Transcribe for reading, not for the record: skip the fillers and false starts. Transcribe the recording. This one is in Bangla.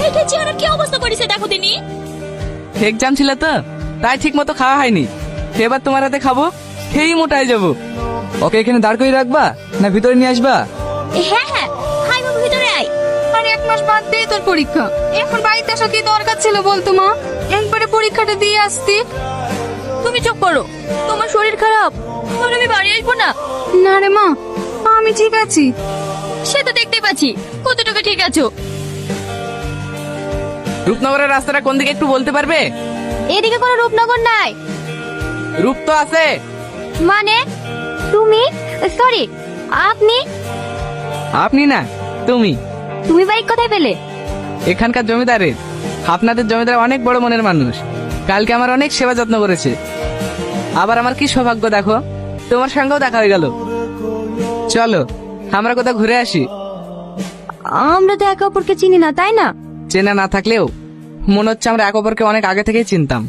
এটা চেহারার কি অবস্থা করেছে দেখো তিনি। এক্সাম ছিল তো তাই ঠিক মতো খাওয়া হয়নি, এবার তোমার হাতে খাবো, খেয়েই মোটায় যাবো। ওকে এখানে দাঁড় করে রাখবা না ভিতরে নিয়ে আসবা? হ্যাঁ হ্যাঁ, হাই বাবু ভিতরে আয়। আর 1 মাস বাদ দিয়ে তোর পরীক্ষা, এখন বাড়িতে আসা কি দরকার ছিল বলতো মা? একবারে পরীক্ষাটা দিয়ে আসতি। তুমি চুপ করো, তোমার শরীর খারাপ, তাহলে আমি বাড়ি আসবো না। না রে মা, আমি ঠিক আছি। সে তো দেখতে পাচ্ছি কতটুকু ঠিক আছো। রূপনগরের রাস্তাটা কোন দিকে একটু বলতে পারবে? এদিকে কোনো রূপনগর নাই। রূপ তো আছে। মানে তুমি, সরি আপনি? আপনি না, তুমি। তুমি বাইক কোথায় পেলে? এখানকার জমিদারের। আপনাদের জমিদার অনেক বড় মনের মানুষ, কালকে আমার অনেক সেবা যত্ন করেছে। আবার আমার কি সৌভাগ্য দেখো, তোমার সঙ্গেও দেখা হয়ে গেল। চলো আমরা কোথাও ঘুরে আসি। আমরা তো একে অপরকে চিনি না, তাই না? চেনা না থাকলেও মনে হচ্ছে আমরা এক অপরকে অনেক আগে থেকেই চিনতাম।